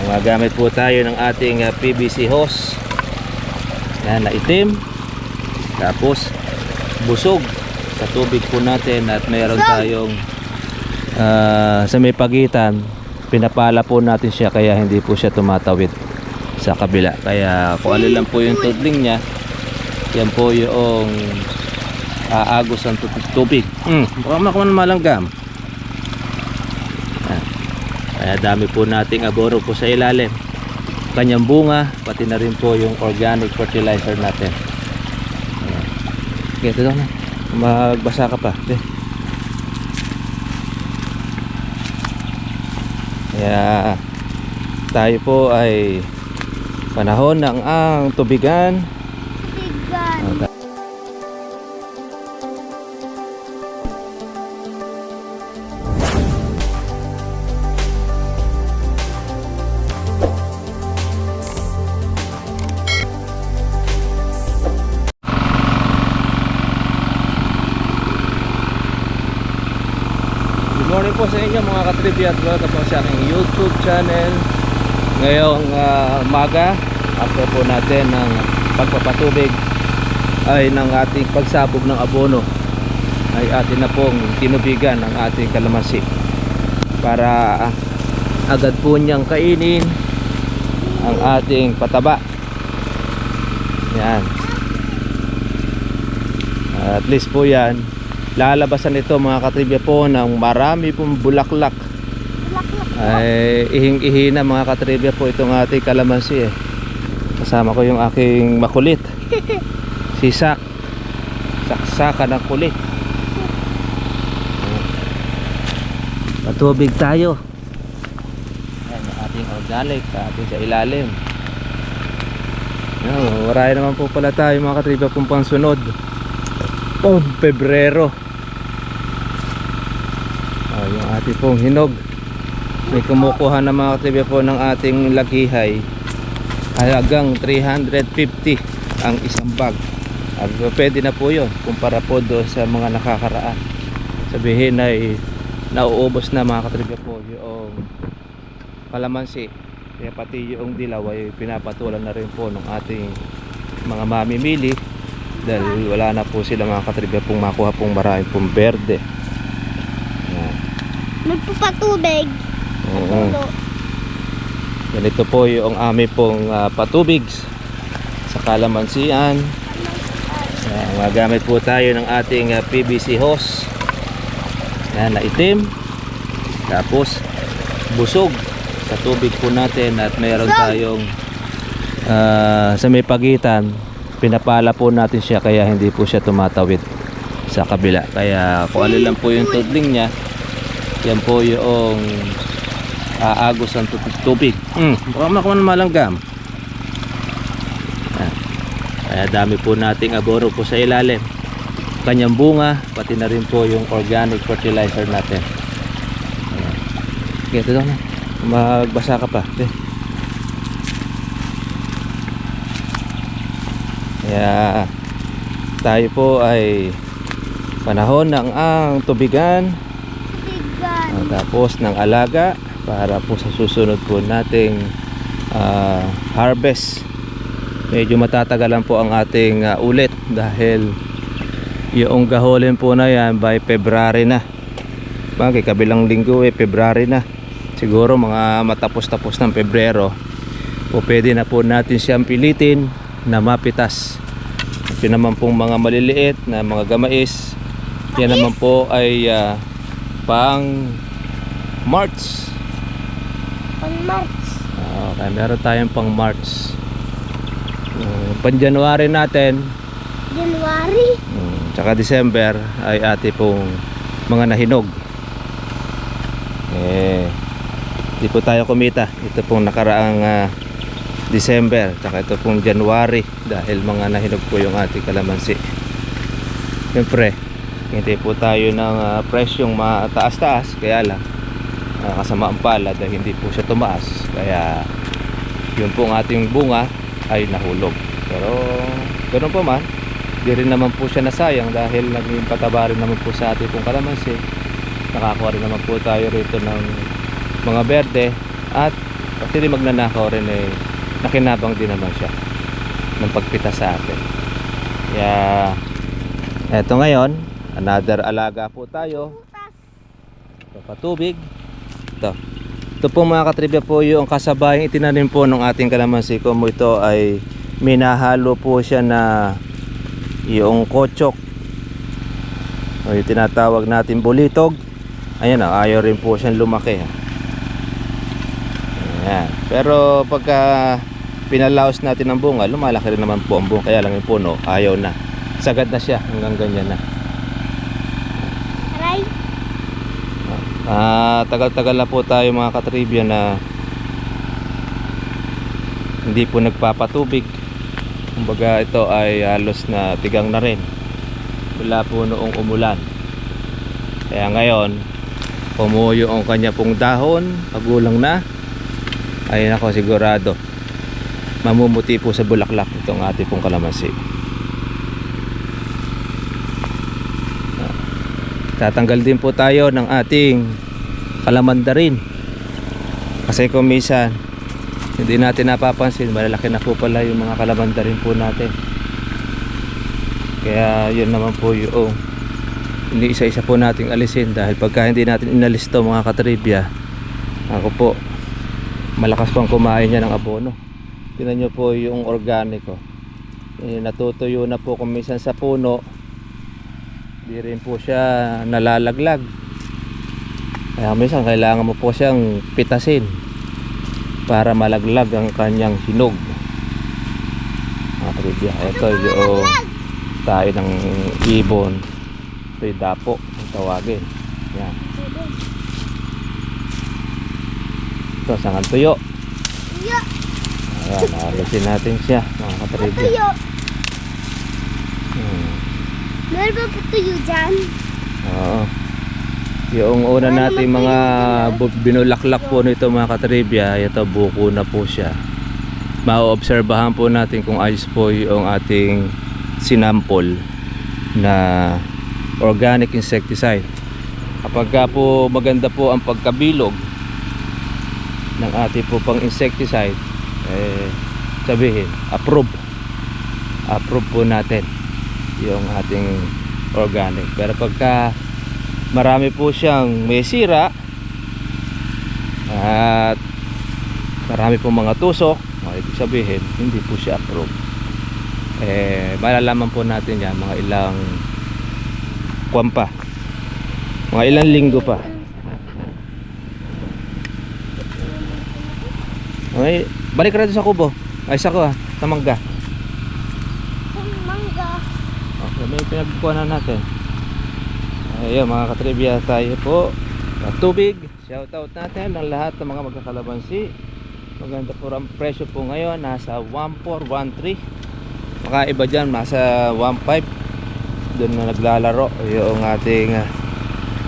Magamit po tayo ng ating PVC hose. Yan, na itim. Tapos busog sa tubig po natin at mayroon tayong sa may pagitan, pinapala po natin siya kaya hindi po siya tumatawid sa kabila. Kaya kung alin lang po yung tudling niya, yan po yung aagos ang tubig. Baka makaman malanggam. Kaya dami po nating abono po sa ilalim. Kanyang bunga, pati na rin po yung organic fertilizer natin. Okay, ito na. Magbasa ka pa. Okay. Kaya tayo po ay panahon ng ang tubigan. Good morning po sa inyo mga katribya at welcome po sa aking YouTube channel. Ngayong umaga, after po natin ng pagpapatubig ay ng ating pagsabog ng abono, ay atin na pong tinubigan ang ating kalamansi para agad po niyang kainin ang ating pataba. Yan. At least po yan, lalabasan ito mga katribya po ng marami pong bulaklak. Ay ihing-ihi na mga katribya po itong ating kalamansi eh. Kasama ko yung aking makulit si Sak. Saksaka ng kulit. Patubig tayo. Ayan, yung ating organic ating sa ilalim. Marami naman po pala tayo mga katribya pong pangsunod. Pebrero. Yung ating pong hinog, may kumukuha na mga katribya po ng ating lagihay ay hanggang 350 ang isang bag. Pwede na po yun kumpara po doon sa mga nakakaraan. Sabihin ay nauubos na mga katribya po yung kalamansi, kaya pati yung dilaw ay pinapatulan na rin po ng ating mga mamimili dahil wala na po sila mga katribya pong makuha pong marami pong berde. Nagpapatubig. Ganito po yung aming pong patubig sa kalamansian. Magamit po tayo ng ating PVC hose. Yan, na itim. Tapos busog sa tubig po natin at mayroon tayong sa may pagitan, pinapala po natin siya kaya hindi po siya tumatawid sa kabila. Kaya kung alin lang po yung tudling niya, yan po yung aagos ang tubig. Baka makaman malanggam. Kaya dami po nating abono po sa ilalim. Kanyang bunga, pati na rin po yung organic fertilizer natin. Okay, ito na. Magbasa ka pa. Okay. Kaya tayo po ay panahon ng ang tubigan. Tapos ng alaga para po sa susunod po nating harvest. Medyo matatagalan po ang ating ulit dahil yung gaholin po na yan by February na. Bagay kabilang linggo February na. Siguro mga matapos-tapos ng Pebrero po pwede na po natin siyang pilitin na mapitas. Ito naman pong mga maliliit na mga gamais, yan naman po ay pang March. Pang March. Okay, meron tayong pang March. Pang January natin. January. Tsaka December ay ate pong mga nahinog. Di po tayo kumita. Ito pong nakaraang December. Tsaka ito pong January dahil mga nahinog po yung ating kalamansi. Siyempre, hindi po tayo ng presyong mataas-taas, kaya lang kasama ang pala dahil hindi po siya tumaas, kaya yun po ang ating bunga ay nahulog. Pero ganoon po man, di rin naman po siya nasayang dahil naging pataba rin naman po sa ating pong kalamansi. Nakakuha rin naman po tayo rito ng mga berde at Kasi di magnanakaw rin eh, nakinabang din naman siya ng pagpita sa atin. Kaya eto ngayon, another alaga po tayo. Ito patubig. Ito po mga katribya po yung kasabayang itinanim po ng ating kalamansi. Kung ito ay minahalo po siya na yung kochok o yung tinatawag natin bulitog. Ayan, ayaw rin po siyang lumaki. Ayan. Pero pagka pinalaos natin ang bunga, lumalaki rin naman po ang bunga. Kaya lang yung puno, ayaw na. Sagad na siya hanggang ganyan na. Aray. Tagal-tagal na po tayo mga katribya na hindi po nagpapatubig. Kumbaga ito ay halos na tigang na rin mula po noong umulan. Kaya ngayon pumuyo ang kanya pong dahon, pagulang na. Ay nako, sigurado mamumuti po sa bulaklak itong ating pong kalamansi. Tatanggal din po tayo ng ating kalamandarin. Kasi kung minsan hindi natin napapansin, malalaki na po pala yung mga kalamandarin po natin. Kaya yun naman po yung hindi isa-isa po nating alisin. Dahil pagka hindi natin inalis to mga katribya, ako po malakas pang kumain niya ng abono. Tingnan nyo po yung organico. Natutuyo na po kung minsan sa puno. Di rin po siya nalalaglag. Kaya minsan kailangan mo po siyang pitasin para malaglag ang kanyang hinog. Mga katribya, ito yung tayo ng ibon. Ito yung dapo ang tawagin. Yan. Ito sangan tuyo. Tuyo. Ayan, alisin natin siya mga katribya. Tuyo. Meron ba po tuyo dyan? Oo. Yung una natin mga binulaklak po nito mga katribya, ito buko na po siya. Maoobserbahan po natin kung ayos po yung ating sinampol na organic insecticide. Kapag po maganda po ang pagkabilog ng ating po pang insecticide, sabihin approve po natin yung ating organic. Pero pagka marami po siyang may sira at marami po mga tusok, ibig sabihin hindi po siya approve. Malalaman po natin yan mga ilang kuwan pa, mga ilang linggo pa. Okay, balik ka rin sa kubo. Ay, sa ko sa mangga. Sa mangga. Okay, may pinagkuha na natin. Ayun mga katribya, tayo po tubig. Shoutout natin ang lahat ng mga magkakalamansi. Maganda po ang presyo po ngayon, nasa 1413. Makaiba dyan, nasa 15. Doon na naglalaro yung ating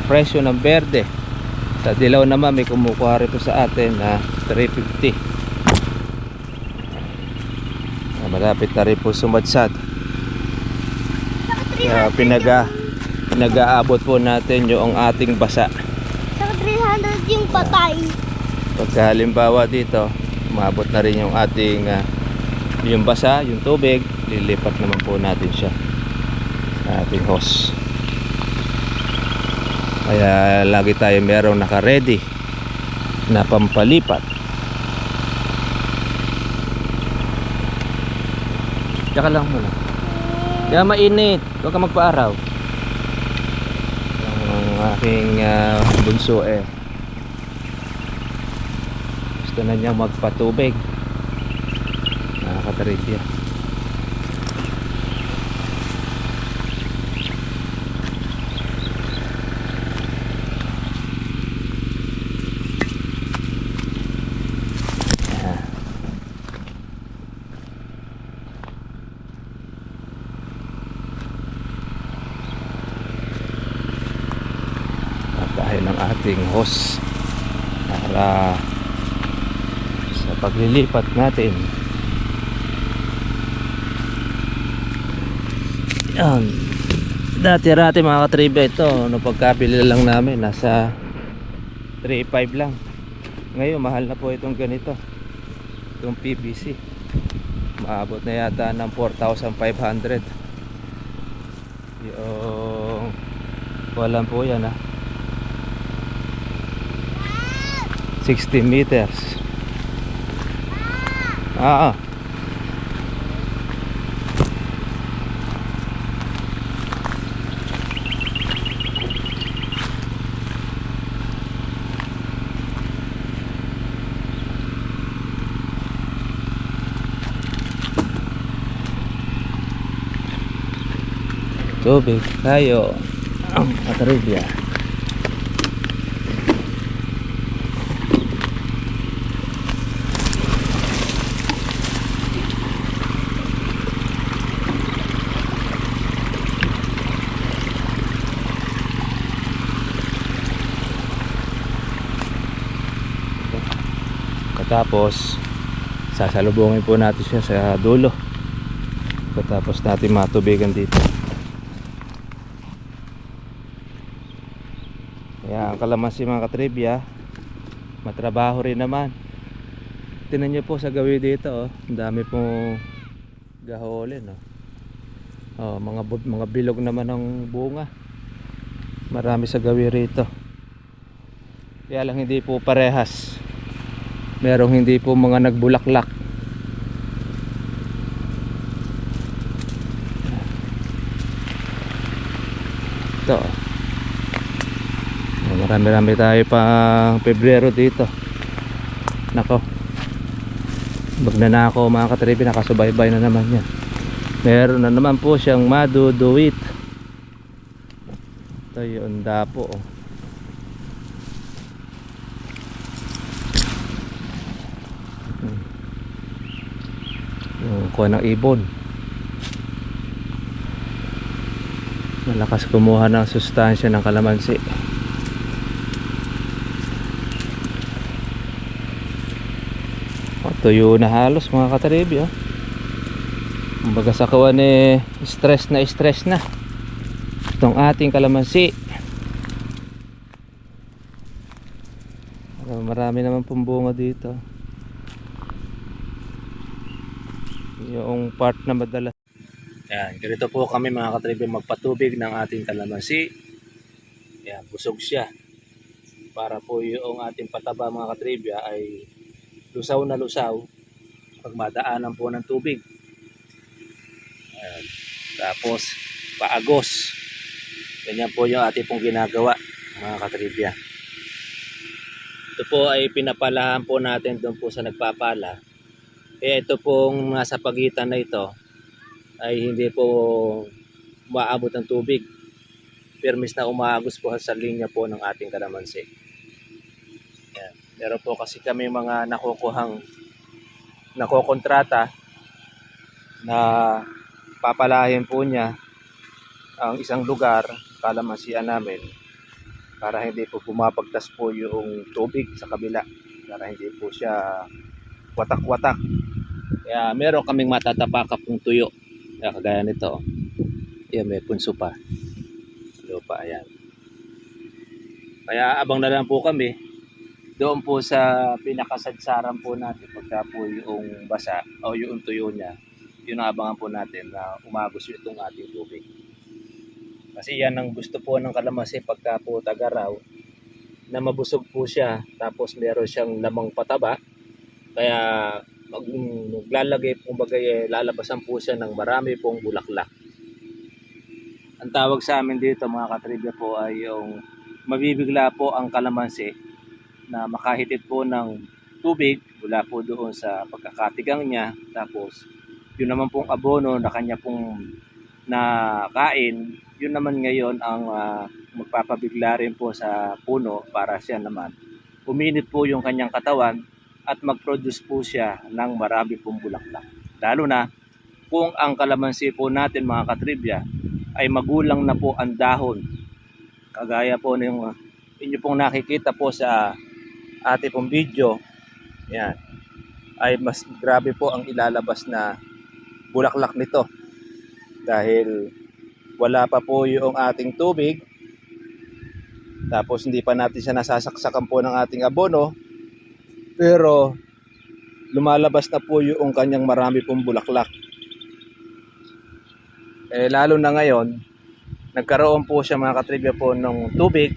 presyo ng berde. Sa dilaw naman may kumukuha rito sa atin na 350. Malapit na rin po sumadsad. Kaya pinag-aabot po natin yung ating basa. Saka 300 yung patay. Pagka halimbawa dito, umabot na rin yung ating yung basa, yung tubig, lilipat naman po natin siya sa ating hose. Kaya lagi tayo merong naka-ready na pampalipat. Tsaka lang muna. Kaya mainit, huwag ka magpa-araw. Ang aking bunso gusto na niyang magpatubig. Nakakatribya. Dahil ng ating hose para sa paglilipat natin. Yan, dati mga katribya, ito no, pagkabili lang namin nasa 3.5 lang. Ngayon mahal na po itong ganito, itong PVC. Maabot na yata ng 4,500 yung walang po yan, 60 meters. Tubig tayo Katribya. Tapos sasalubungin po natin siya sa dulo. Tapos natin matubigan dito. Kaya ang kalamansi mga katribya, matrabaho rin naman. Tingnan nyo po sa gawi dito, ang dami pong gaholin, mga bilog naman ng bunga. Marami sa gawi rito. Kaya lang hindi po parehas. Merong hindi po mga nagbulaklak. Ito. Marami-rami tayo pang Pebrero dito. Nako. Magnanako mga katribi, nakasubaybay na naman yan. Meron na naman po siyang maduduwit. Ito yung dapo. Yung kuha ng ibon. Malakas kumuha ng sustansya ng kalamansi. Tuyo na halos mga katribi, kumbaga sa kawan stress na itong ating kalamansi. Marami naman pong bunga dito. Yung part na madalas. Yan, ganito po kami mga katribi magpatubig ng ating kalamansi. Yan, busog siya. Para po yung ating pataba mga katribi ay lusaw na lusaw pag madaanan po ng tubig. Ayan. Tapos paagos. Ganyan po yung ating pong ginagawa mga katribya. Ito po ay pinapalahan po natin doon po sa nagpapala. Ito pong nasa pagitan na ito ay hindi po umaabot ng tubig. Permis na umaagos po sa linya po ng ating kalamansi. Ayan. Meron po kasi kami mga nakokontrata na papalahin po niya ang isang lugar, kalamansian namin, para hindi po bumabagtas po yung tubig sa kabila, para hindi po siya watak-watak. Kaya meron kaming matatapaka pong tuyo. Kaya kagaya nito. Ayan, may punso pa. Lupa, ayan. Kaya abang na lang po kami doon po sa pinakasadsaran po natin pagka po yung basa o yung tuyo niya, yun ang abangan po natin na umagos itong ating tubig. Kasi yan ang gusto po ng kalamansi pagka po tagaraw, na mabusog po siya tapos meron siyang lamang pataba. Kaya maglalagay po bagay, lalabasan po siya ng marami pong bulaklak. Ang tawag sa amin dito mga katribya po ay yung mabibigla po ang kalamansi na makahitit po ng tubig mula po doon sa pagkakatigang niya. Tapos yun naman pong abono na kanya pong nakain, yun naman ngayon ang magpapabigla rin po sa puno para siya naman uminit po yung kanyang katawan at mag-produce po siya ng marami pong bulaklak. Lalo na kung ang kalamansi po natin mga katribya ay magulang na po ang dahon. Kagaya po ng inyo pong nakikita po sa ating pong video, yan, ay mas grabe po ang ilalabas na bulaklak nito. Dahil wala pa po yung ating tubig, tapos hindi pa natin siya nasasaksakan po ng ating abono, Pero lumalabas na po yung kanyang marami pong bulaklak. Lalo na ngayon, nagkaroon po siya mga katribya po ng tubig,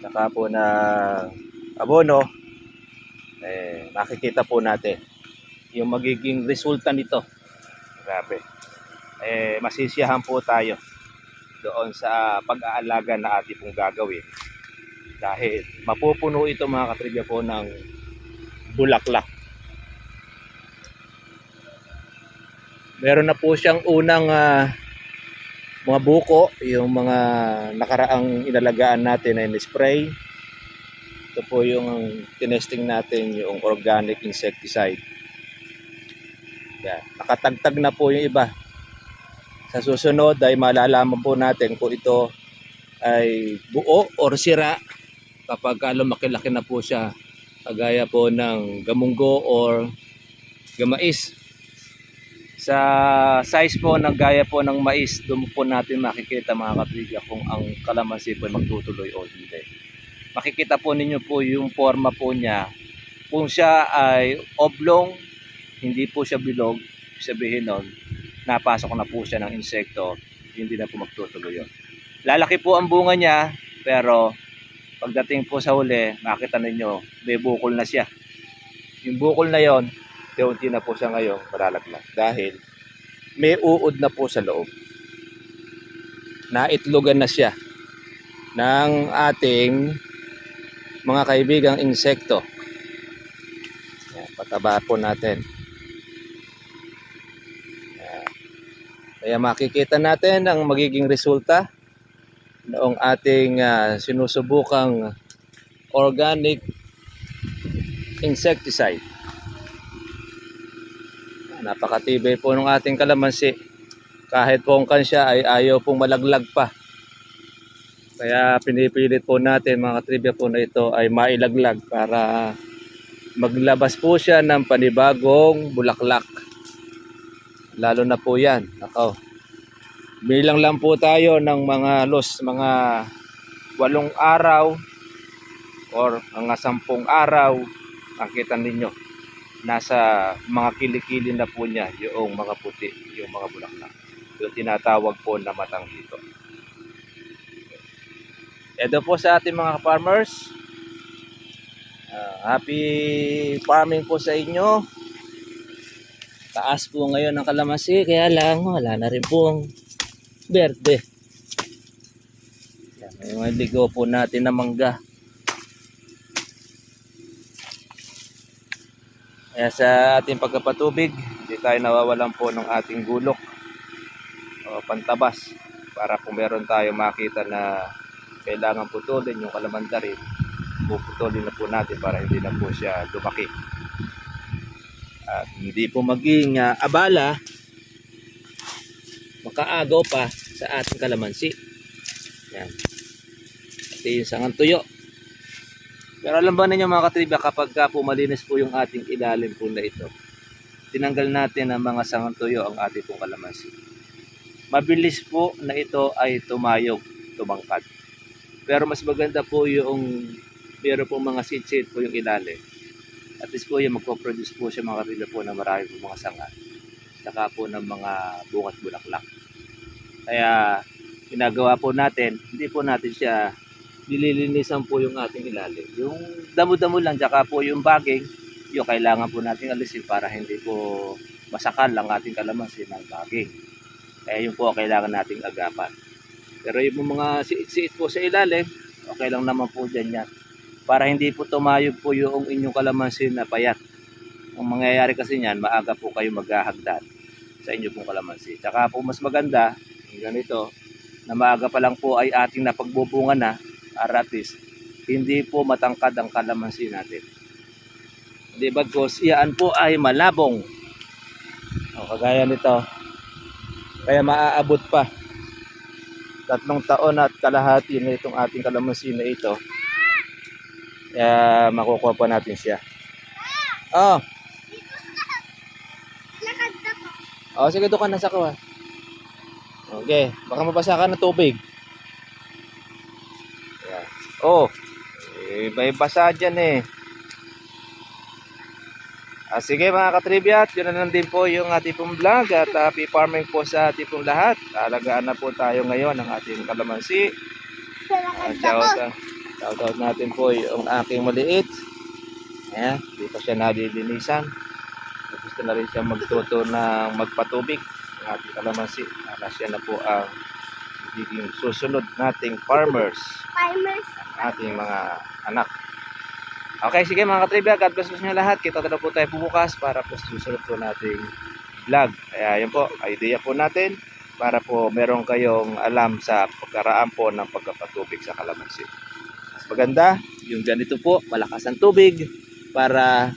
saka po na abono. Makikita po natin yung magiging resulta nito. Grabe. Masisiyahan po tayo doon sa pag-aalaga na ating pong gagawin. Dahil mapupuno ito mga katribya po ng bulaklak. Meron na po siyang unang mga buko, yung mga nakaraang inalagaan natin ay spray. Ito po yung tinesting natin, yung organic insecticide. Yan. Nakatagtag na po yung iba. Sa susunod ay malalaman po natin kung ito ay buo or sira kapag lumaki-laki na po siya, kagaya po ng gamunggo or gamais. Sa size po ng gaya po ng mais, doon po natin makikita mga katribya kung ang kalamansi po ay magtutuloy o hindi. Makikita po ninyo po yung forma po niya. Kung siya ay oblong, hindi po siya bilog, sabihin nun, napasok na po siya ng insekto, hindi na po magtutuloy yun. Lalaki po ang bunga niya, pero pagdating po sa huli, makita ninyo, may bukol na siya. Yung bukol na yon, unti na po siya ngayon malalaglag dahil may uod na po sa loob. Naitlogan na siya ng ating mga kaibigang insekto. Yan, pataba po natin. Yan. Kaya makikita natin ang magiging resulta noong ating sinusubukang organic insecticide. Napakatibay po ng ating kalamansi. Kahit po ang kansya ay ayaw pong malaglag pa. Kaya pinipilit po natin mga katribya po na ito ay mailaglag para maglabas po siya ng panibagong bulaklak. Lalo na po yan. Ako, bilang lang po tayo ng mga mga 8 araw or mga 10 araw, makita ninyo nasa mga kilikili na po niya yung mga puti, yung mga bulaklak. Yung tinatawag po na matang hito. Ito po sa ating mga farmers. Happy farming po sa inyo. Taas po ngayon ng kalamansi, kaya lang wala na rin pong berde. May mga ligo po natin na mangga. Kaya sa ating pagkapatubig, hindi tayo nawawalan po ng ating gulok o pantabas para kung meron tayo makita na kailangan putulin yung kalamandarin, puputulin na po natin para hindi na po siya lumaki. At hindi po maging abala, makaagaw pa sa ating kalamansi. Yan. Ito yung sangang tuyo. Pero alam ba ninyo mga katribya, kapag po malinis po yung ating ilalim po na ito, tinanggal natin ang mga sangang tuyo ang ating pong kalamansi. Mabilis po na ito ay tumayog, tumangkad. Pero mas maganda po yung meron pong mga seed po yung ilalim. At least po yung magpo-produce po siya mga katribya po na marami po mga sanga. Saka po ng mga bungat bulaklak. Kaya ginagawa po natin, hindi po natin siya nililinisan po yung ating ilalim. Yung damo-damo lang, tsaka po yung baging, yung kailangan po natin alisin para hindi po masakal ang ating kalamansi ng baging. Kaya yun po kailangan nating agapan. Pero yung mga siit-siit po sa ilalim, okay lang naman po dyan yan. Para hindi po tumayog po yung inyong kalamansi na payat. Ang mangyayari kasi niyan, maaga po kayo maghahagdan sa inyo pong kalamansi. Tsaka po mas maganda, ganito, na maaga pa lang po ay ating napagbubunga na, para at least, hindi po matangkad ang kalamansi natin. Di ba, because iyaan po ay malabong. O, kagaya nito. Kaya maaabot pa. 3 taon at kalahati na itong ating kalamansi na ito. Kaya makukuha pa natin siya. Oh. Oh, sige, doon ka na sa kawa. Okay, baka mabasa ka ng tubig. Yeah. Oh, may basa dyan eh. Sige mga katribya, yun na lang din po yung ating pong vlog at happy farming po sa ating pong lahat. Alagaan na po tayo ngayon ng ating kalamansi. Shoutout natin po yung aking maliit. Ayan, di pa siya nadilinisan. Gusto na rin siya magtuto ng magpatubig ng ating kalamansi. Para siya na po ang magiging susunod nating farmers, Farmers. ating mga anak. Okay, sige mga katribya, God bless nyo lahat. Kita na po tayo bukas para po sa susunod po nating vlog. Kaya yun po, idea po natin para po meron kayong alam sa pagkaraan po ng pagkapatubig sa kalamansi. Mas maganda, yung ganito po, malakas ang tubig para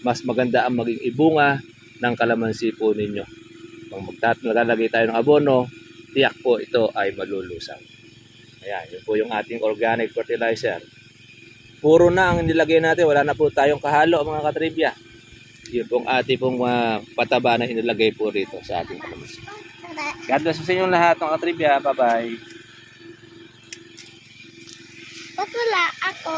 mas maganda ang maging ibunga ng kalamansi po ninyo. Kung maglalagay tayo ng abono, tiyak po ito ay malulusaw. Ayan, yun po yung ating organic fertilizer. Puro na ang nilagay natin, wala na po tayong kahalo mga katribya. Yun pong ating pong pataba na inilagay po rito sa ating kalamansi. God bless po sa inyong lahat mga katribya. Bye-bye. Ba't wala ako?